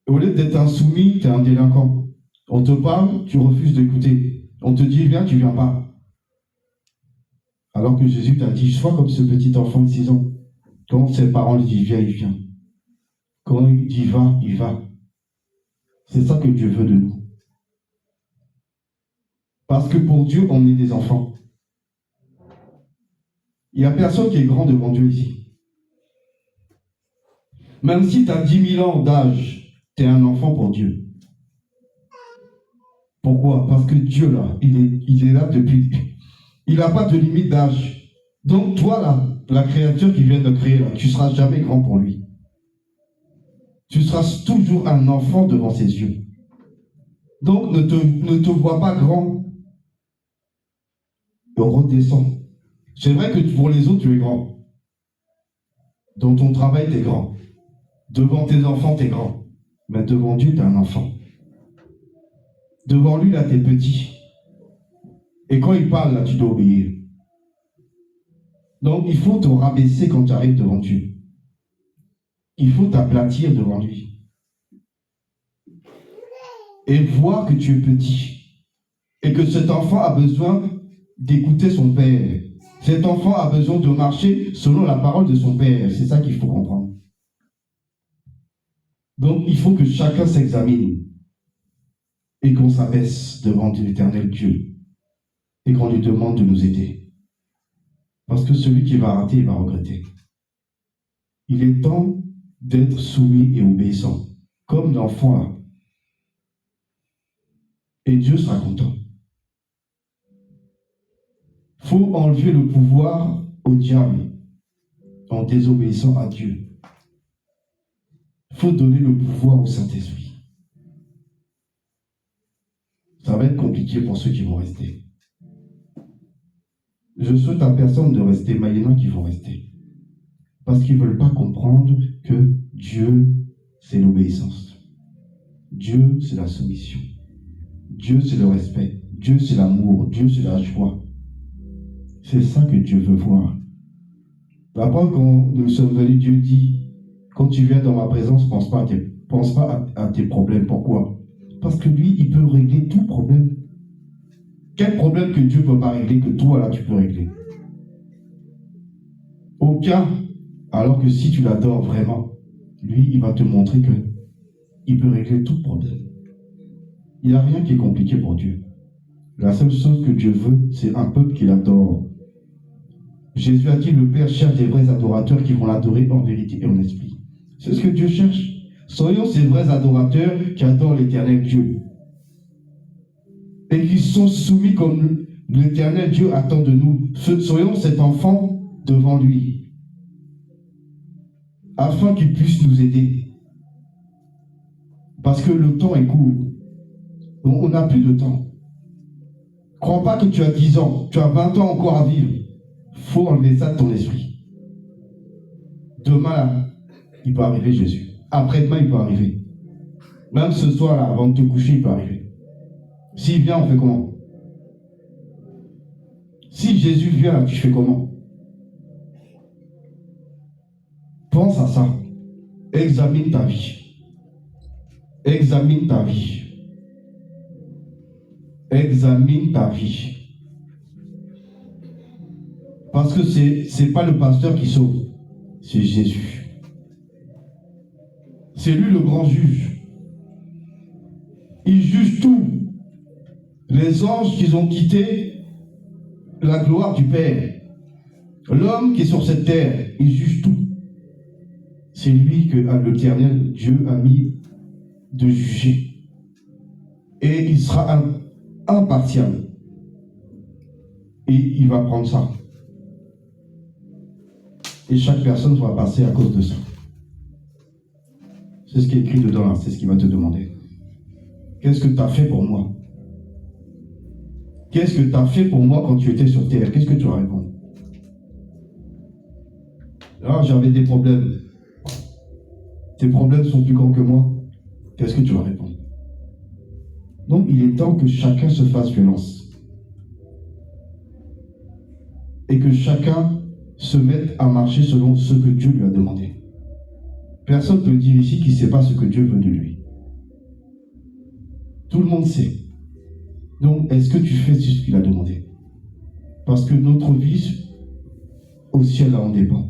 Au lieu d'être un soumis, tu es un délinquant. On te parle, tu refuses d'écouter. On te dit viens, tu ne viens pas. Alors que Jésus t'a dit, sois comme ce petit enfant de 6 ans. Quand ses parents lui disent viens, il vient. Quand il dit va, il va. C'est ça que Dieu veut de nous. Parce que pour Dieu, on est des enfants. Il n'y a personne qui est grand devant Dieu ici. Même si tu as 10 000 ans d'âge, tu es un enfant pour Dieu. Pourquoi? Parce que Dieu, là, il est là depuis... Il n'a pas de limite d'âge. Donc toi, là, la créature qui vient de créer, là, tu ne seras jamais grand pour lui. Tu seras toujours un enfant devant ses yeux. Donc ne te vois pas grand. Redescends. C'est vrai que pour les autres, tu es grand. Dans ton travail, tu es grand. Devant tes enfants, tu es grand. Mais devant Dieu, tu es un enfant. Devant lui, là, tu es petit. Et quand il parle, là, tu dois obéir. Donc, il faut te rabaisser quand tu arrives devant Dieu. Il faut t'aplatir devant lui. Et voir que tu es petit. Et que cet enfant a besoin d'écouter son père. Cet enfant a besoin de marcher selon la parole de son père. C'est ça qu'il faut comprendre. Donc, il faut que chacun s'examine et qu'on s'abaisse devant l'éternel Dieu et qu'on lui demande de nous aider. Parce que celui qui va rater, il va regretter. Il est temps d'être soumis et obéissant, comme l'enfant là. Et Dieu sera content. Il faut enlever le pouvoir au diable en désobéissant à Dieu. Il faut donner le pouvoir au Saint-Esprit. Ça va être compliqué pour ceux qui vont rester. Je souhaite à personne de rester, mais il y en a qui vont rester. Parce qu'ils ne veulent pas comprendre que Dieu, c'est l'obéissance. Dieu, c'est la soumission. Dieu, c'est le respect. Dieu, c'est l'amour. Dieu, c'est la joie. C'est ça que Dieu veut voir. La preuve, quand nous sommes venus, Dieu dit, quand tu viens dans ma présence, pense pas à tes problèmes. Pourquoi? Parce que lui, il peut régler tout problème. Quel problème que Dieu ne peut pas régler, que toi, là, tu peux régler? Aucun. Alors que si tu l'adores vraiment, lui, il va te montrer qu'il peut régler tout problème. Il n'y a rien qui est compliqué pour Dieu. La seule chose que Dieu veut, c'est un peuple qui l'adore. Jésus a dit, le Père cherche des vrais adorateurs qui vont l'adorer en vérité et en esprit. C'est ce que Dieu cherche. Soyons ces vrais adorateurs qui adorent l'éternel Dieu. Et qui sont soumis comme L'Éternel Dieu attend de nous. Soyons cet enfant devant lui, afin qu'il puisse nous aider. Parce que le temps est court. On n'a plus de temps. Crois pas que tu as 10 ans, tu as 20 ans encore à vivre. Il faut enlever ça de ton esprit. Demain, là, il peut arriver Jésus. Après-demain, il peut arriver. Même ce soir, là, avant de te coucher, il peut arriver. S'il vient, on fait comment? Si Jésus vient, tu fais comment? Pense à ça. Examine ta vie. Examine ta vie. Examine ta vie. Parce que c'est pas le pasteur qui sauve, c'est Jésus. C'est lui le grand juge. Il juge tout. Les anges qui ont quitté la gloire du Père. L'homme qui est sur cette terre, il juge tout. C'est lui que l'Éternel Dieu a mis de juger. Et il sera impartial. Et il va prendre ça. Et chaque personne va passer à cause de ça. C'est ce qui est écrit dedans là, c'est ce qu'il va te demander. Qu'est-ce que tu as fait pour moi? Qu'est-ce que tu as fait pour moi quand tu étais sur terre? Qu'est-ce que tu as répondu? Ah, j'avais des problèmes. Tes problèmes sont plus grands que moi. Qu'est-ce que tu vas répondre? Donc, il est temps que chacun se fasse violence. Et que chacun se mette à marcher selon ce que Dieu lui a demandé. Personne ne peut dire ici qu'il ne sait pas ce que Dieu veut de lui. Tout le monde sait. Donc, est-ce que tu fais ce qu'il a demandé? Parce que notre vie, au ciel, là, en dépend.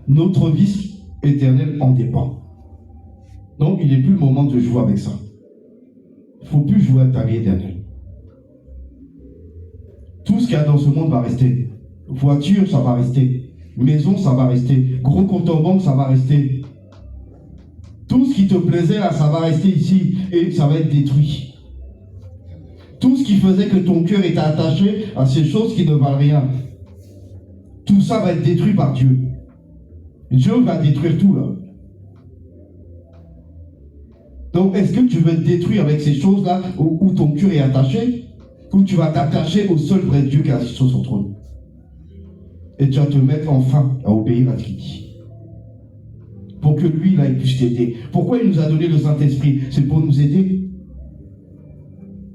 Notre vie éternelle en dépend. Donc, il n'est plus le moment de jouer avec ça. Il ne faut plus jouer à ta vie éternelle. Tout ce qu'il y a dans ce monde va rester. Voiture, ça va rester. Maison, ça va rester. Gros compte en banque, ça va rester. Tout ce qui te plaisait, là, ça va rester ici et ça va être détruit. Tout ce qui faisait que ton cœur était attaché à ces choses qui ne valent rien, tout ça va être détruit par Dieu. Dieu va détruire tout, là. Donc, est-ce que tu veux te détruire avec ces choses-là où ton cœur est attaché, ou tu vas t'attacher au seul vrai Dieu qui est assis sur son trône? Et tu vas te mettre enfin à obéir à ce qu'il dit. Pour que lui, là, il puisse t'aider. Pourquoi il nous a donné le Saint-Esprit? C'est pour nous aider.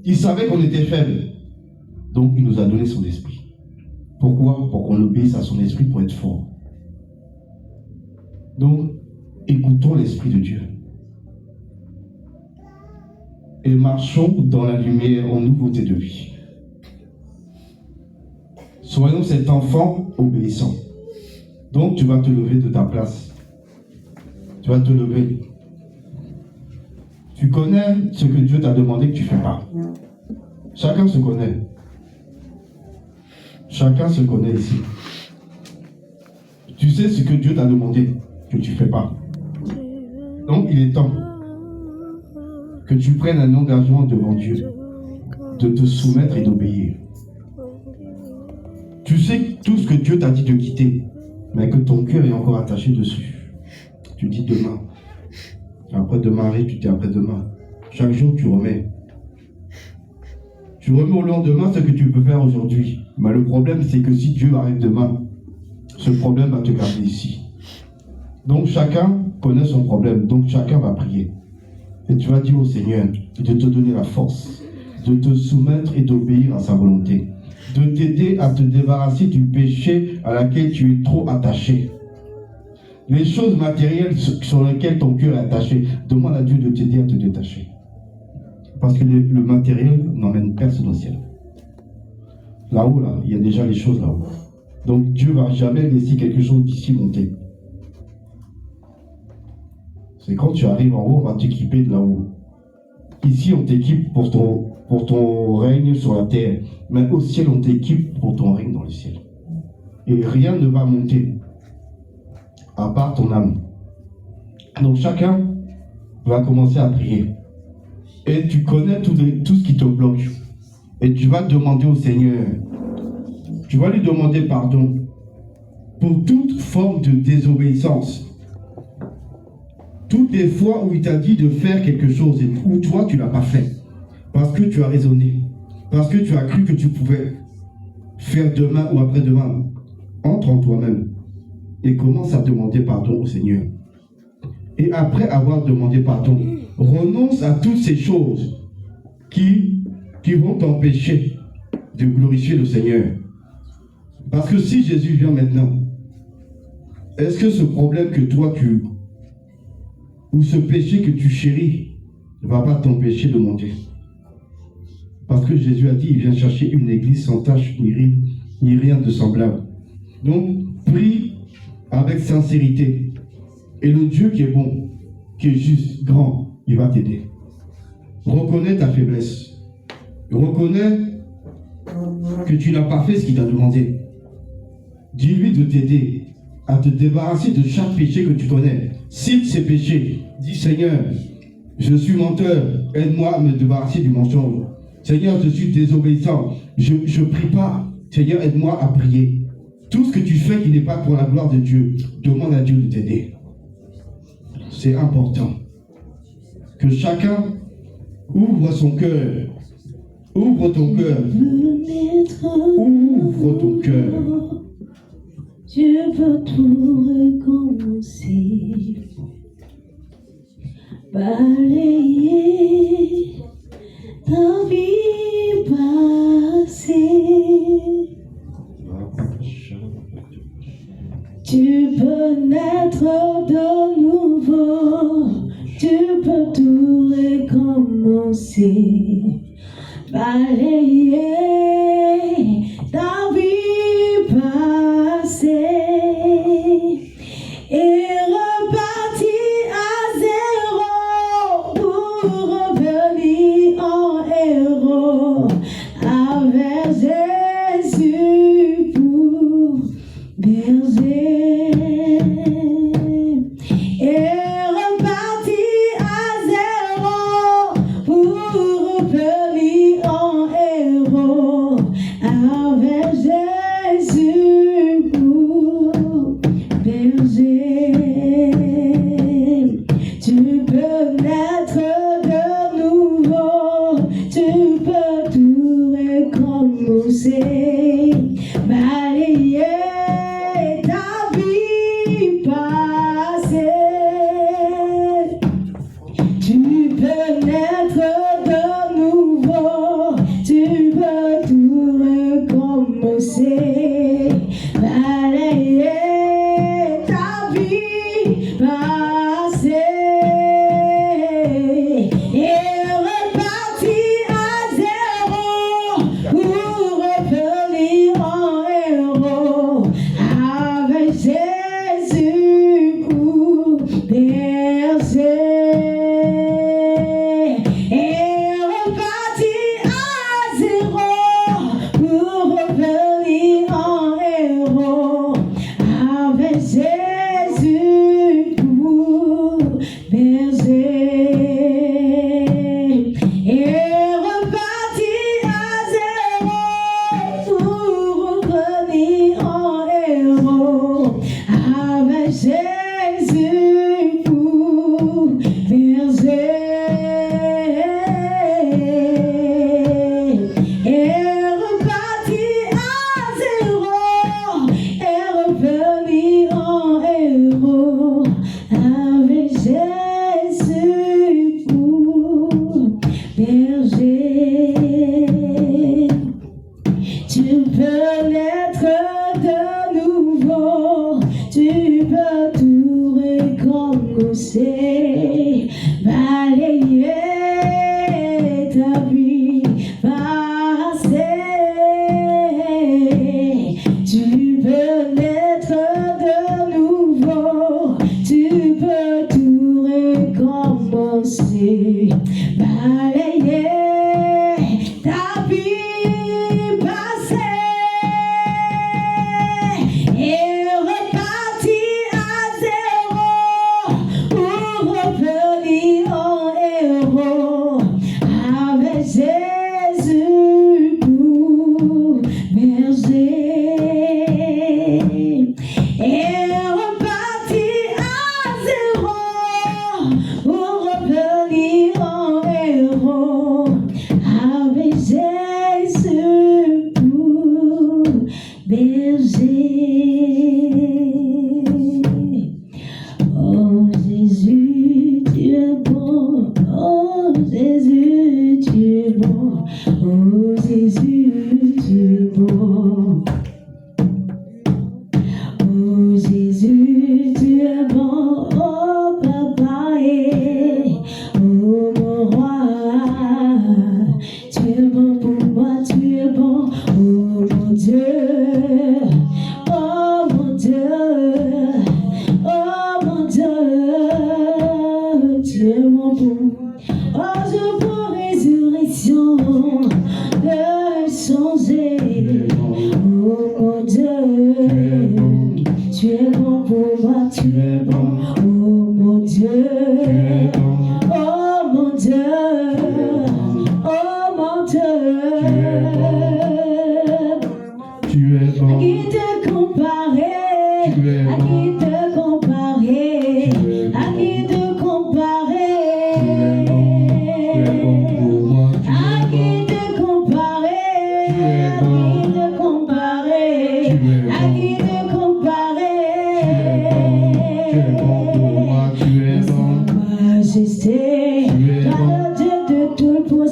Il savait qu'on était faibles. Donc, il nous a donné son esprit. Pourquoi? Pour qu'on obéisse à son esprit pour être fort. Donc, écoutons l'Esprit de Dieu. Et marchons dans la lumière en nouveauté de vie. Soyons cet enfant obéissant. Donc, tu vas te lever de ta place. Tu vas te lever. Tu connais ce que Dieu t'a demandé que tu ne fais pas. Chacun se connaît. Chacun se connaît ici. Tu sais ce que Dieu t'a demandé que tu ne fais pas. Donc, il est temps que tu prennes un engagement devant Dieu de te soumettre et d'obéir. Tu sais tout ce que Dieu t'a dit de quitter, mais que ton cœur est encore attaché dessus. Tu dis demain. Après demain arrive, tu dis après demain. Chaque jour, tu remets. Tu remets au lendemain ce que tu peux faire aujourd'hui. Mais le problème, c'est que si Dieu arrive demain, ce problème va te garder ici. Donc chacun connaît son problème. Donc chacun va prier. Et tu vas dire au Seigneur de te donner la force, de te soumettre et d'obéir à sa volonté, de t'aider à te débarrasser du péché à laquelle tu es trop attaché. Les choses matérielles sur lesquelles ton cœur est attaché, demande à Dieu de t'aider à te détacher. Parce que le matériel n'emmène personne au ciel. Là-haut, là, il y a déjà les choses là-haut. Donc Dieu ne va jamais laisser quelque chose d'ici monter. C'est quand tu arrives en haut, on va t'équiper de là-haut. Ici, on t'équipe pour ton règne sur la terre. Mais au ciel, on t'équipe pour ton règne dans le ciel. Et rien ne va monter, à part ton âme. Donc chacun va commencer à prier. Et tu connais tout ce qui te bloque. Et tu vas demander au Seigneur, tu vas lui demander pardon pour toute forme de désobéissance. Toutes les fois où il t'a dit de faire quelque chose et où toi tu ne l'as pas fait, parce que tu as raisonné, parce que tu as cru que tu pouvais faire demain ou après-demain, entre en toi-même et commence à demander pardon au Seigneur. Et après avoir demandé pardon, renonce à toutes ces choses qui vont t'empêcher de glorifier le Seigneur. Parce que si Jésus vient maintenant, est-ce que ce problème que toi ou ce péché que tu chéris ne va pas t'empêcher de monter? Parce que Jésus a dit, il vient chercher une église sans tache ni ride, ni rien de semblable. Donc, prie avec sincérité. Et le Dieu qui est bon, qui est juste, grand, il va t'aider. Reconnais ta faiblesse. Reconnais que tu n'as pas fait ce qu'il t'a demandé. Dis-lui de t'aider à te débarrasser de chaque péché que tu connais. Cite ces péchés. Dis, Seigneur, je suis menteur, aide-moi à me débarrasser du mensonge. Seigneur, je suis désobéissant, je ne prie pas. Seigneur, aide-moi à prier. Tout ce que tu fais qui n'est pas pour la gloire de Dieu, demande à Dieu de t'aider. C'est important que chacun ouvre son cœur. Ouvre ton cœur. Ouvre ton cœur. Dieu peut tout recommencer. Balayer ta vie passée. Tu peux naître de nouveau. Tu peux tout recommencer. Balayer ta vie passée et repartir à zéro pour revenir en héros avec Jésus pour berger et repartir à zéro pour revenir en héros avec Jésus pour berger. Tu peux naître de nouveau, tu peux tout recommencer, balayer ta vie passée. Tu peux naître de nouveau, tu peux tout recommencer, balayer ta vie passée et repartir à zéro pour revenir en héros avec Jésus pour berger. Et repartir à zéro pour revenir en héros avec Jésus pour berger. Et repartir à zéro pour revenir en héros avec Jésus pour berger. Et repartir à zéro et revenir en héros avec Jésus pour berger. Tu peux naître de nouveau, tu peux tout recommencer, balayer ta vie passée. Tu peux naître de nouveau, tu peux tout recommencer, balayer ta vie passée et repartir à zéro pour revenir en héros avec Jésus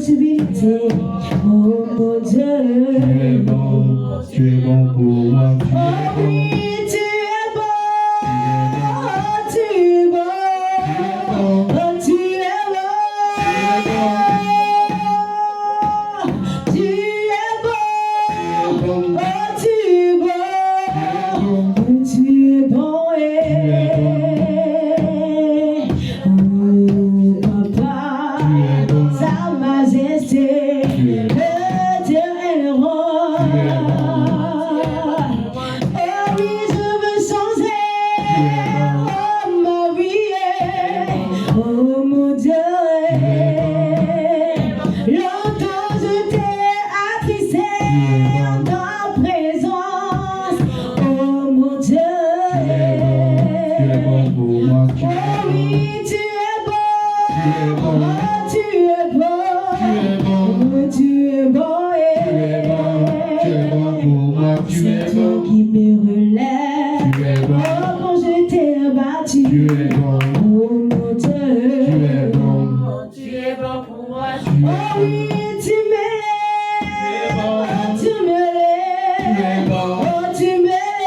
possibilités. Oh mon Dieu. Tu es bon pour moi, tu Oh es bon. oui, tu es bon. Tu es bon. Oh, tu es bon. Tu es bon. Oh, tu es bon. Tu es bon. Oh, papa, sa majesté, le Dieu est le roi. Oh oui, je veux changer. Oh ma vie, oh mon Dieu. Longtemps je t'ai attristé en ta présence. Oh mon Dieu. Tu es bon pour moi, tu Oh es oui, bon. tu es bon. Tu es bon. Oh, tu es bon. Tu es bon. Oh, tu es bon. Tu es bon pour moi, tu es C'est toi bon. qui me relève. Tu es bon. Oh, quand je t'ai battu. Tu es bon. Oh mon Dieu. Tu es bon. Tu es bon pour moi. Tu Oh es oui, tu me lèves. Oh, tu me lèves. bon. Oh, tu me lèves.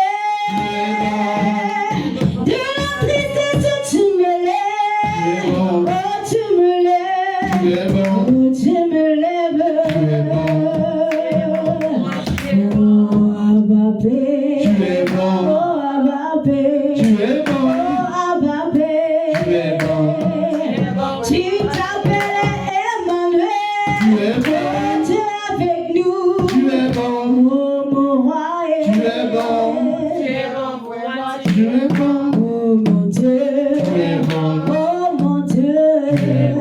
De la tristesse, tu me lèves. bon. Oh, tu me lèves. Tu es bon. Oh, tu me lèves. Tu es bon. Oh, Abba Pé. Tu es bon. Oh, Abba Pé. Tu es bon. Oh, Abba Pé. Tu es bon. Tu t'appelles Emmanuel. Tu es bon. Tu es avec nous. Tu es bon. Oh, mon roi. Tu es bon. Tu es bon pour moi. Tu es bon. Oh, mon Dieu. Tu es bon. Oh, mon Dieu.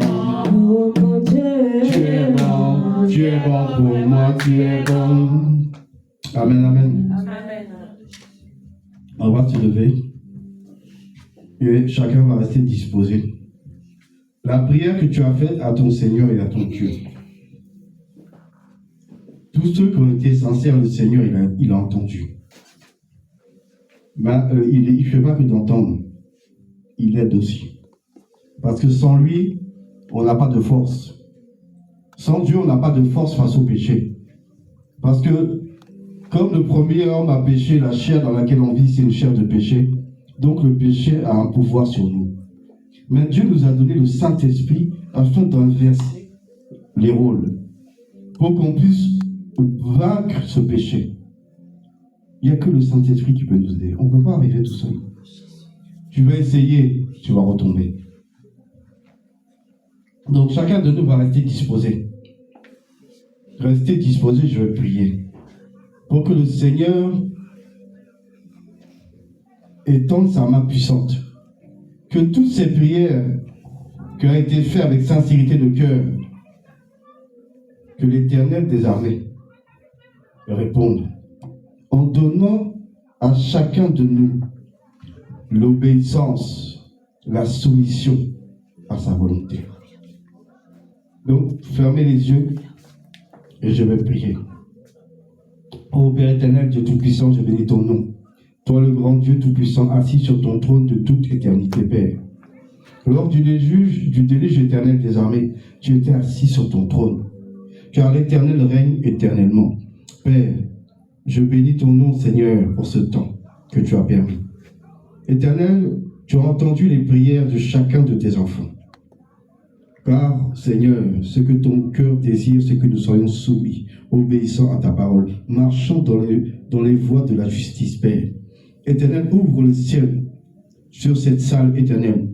Oh, mon Dieu. Tu es bon. Tu es bon pour moi, tu es bon. Amen, amen. Amen. On va se lever. Et chacun va rester disposé. La prière que tu as faite à ton Seigneur et à ton Dieu. Tous ceux qui ont été sincères, le Seigneur, il a entendu. Mais il ne fait pas que d'entendre. Il aide aussi. Parce que sans lui, on n'a pas de force. Sans Dieu, on n'a pas de force face au péché. Parce que, comme le premier homme a péché, la chair dans laquelle on vit, c'est une chair de péché. Donc le péché a un pouvoir sur nous. Mais Dieu nous a donné le Saint-Esprit afin d'inverser les rôles. Pour qu'on puisse vaincre ce péché. Il n'y a que le Saint-Esprit qui peut nous aider. On ne peut pas arriver tout seul. Tu vas essayer, tu vas retomber. Donc chacun de nous va rester disposé. Restez disposé, je vais prier. Pour que le Seigneur étende sa main puissante. Que toutes ces prières qui ont été faites avec sincérité de cœur, que l'Éternel des armées réponde en donnant à chacun de nous l'obéissance, la soumission à sa volonté. Donc, fermez les yeux et je vais prier. Ô Père éternel, Dieu Tout-Puissant, je bénis ton nom. Toi, le grand Dieu Tout-Puissant, assis sur ton trône de toute éternité, Père. Lors du déluge éternel des armées, tu étais assis sur ton trône, car l'Éternel règne éternellement. Père, je bénis ton nom, Seigneur, pour ce temps que tu as permis. Éternel, tu as entendu les prières de chacun de tes enfants. Car, Seigneur, ce que ton cœur désire, c'est que nous soyons soumis, obéissant à ta parole, marchant dans les voies de la justice, Père. Éternel, ouvre le ciel sur cette salle éternelle.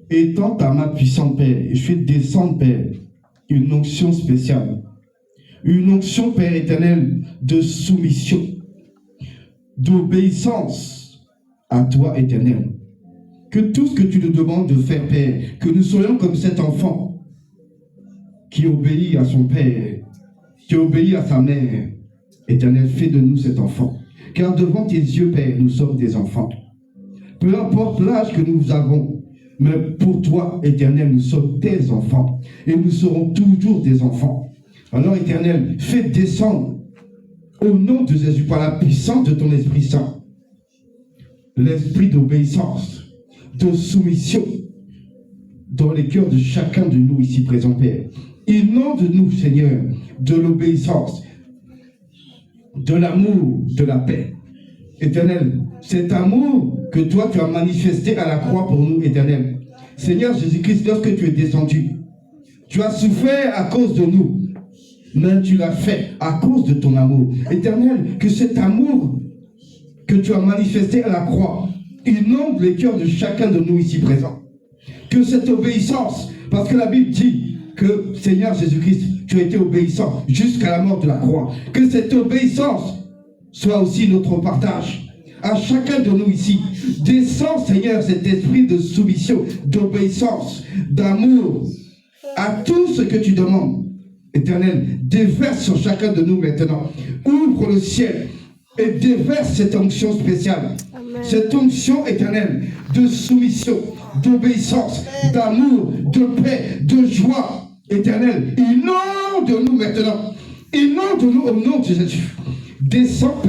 Étends ta main puissante, Père, et fais descendre, Père, une onction spéciale. Une onction, Père éternel, de soumission, d'obéissance à toi, éternel. Que tout ce que tu nous demandes de faire, Père, que nous soyons comme cet enfant qui obéit à son Père, qui obéit à sa mère. Éternel, fais de nous cet enfant. Car devant tes yeux, Père, nous sommes des enfants. Peu importe l'âge que nous avons, mais pour toi, Éternel, nous sommes tes enfants. Et nous serons toujours des enfants. Alors, Éternel, fais descendre au nom de Jésus, par la puissance de ton Esprit Saint, l'esprit d'obéissance, de soumission dans les cœurs de chacun de nous ici présents, Père. Inonde de nous, Seigneur, de l'obéissance, de l'amour, de la paix. Éternel, cet amour que toi tu as manifesté à la croix pour nous, Éternel. Seigneur Jésus-Christ, lorsque tu es descendu, tu as souffert à cause de nous, mais tu l'as fait à cause de ton amour. Éternel, que cet amour que tu as manifesté à la croix inonde les cœurs de chacun de nous ici présents. Que cette obéissance, parce que la Bible dit que Seigneur Jésus-Christ, tu as été obéissant jusqu'à la mort de la croix. Que cette obéissance soit aussi notre partage. À chacun de nous ici, descends Seigneur cet esprit de soumission, d'obéissance, d'amour, à tout ce que tu demandes. Éternel, déverse sur chacun de nous maintenant. Ouvre le ciel et déverse cette onction spéciale. Amen. Cette onction éternelle de soumission, d'obéissance, d'amour, de paix, de joie éternelle. Inonde-nous maintenant. Inonde-nous au nom de Jésus. Descends